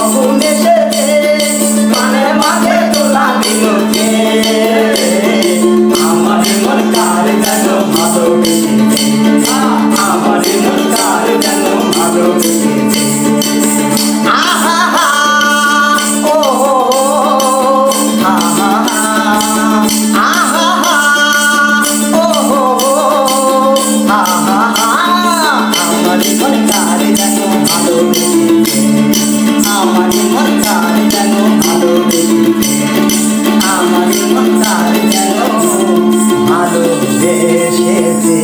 কখন এসেছে মানে মাঝে তোলা দিলকে আমার মন কার যেন ভালোবেসেছে আমার মন কার যেন ভালোবেসেছে আহা হা ও আহা আহা ও আহা আমার মন কার যেন ভালোবেসেছে আমার মন কার যেন ভালোবেসেছে আমার মন কার যেন ভালোবেসেছে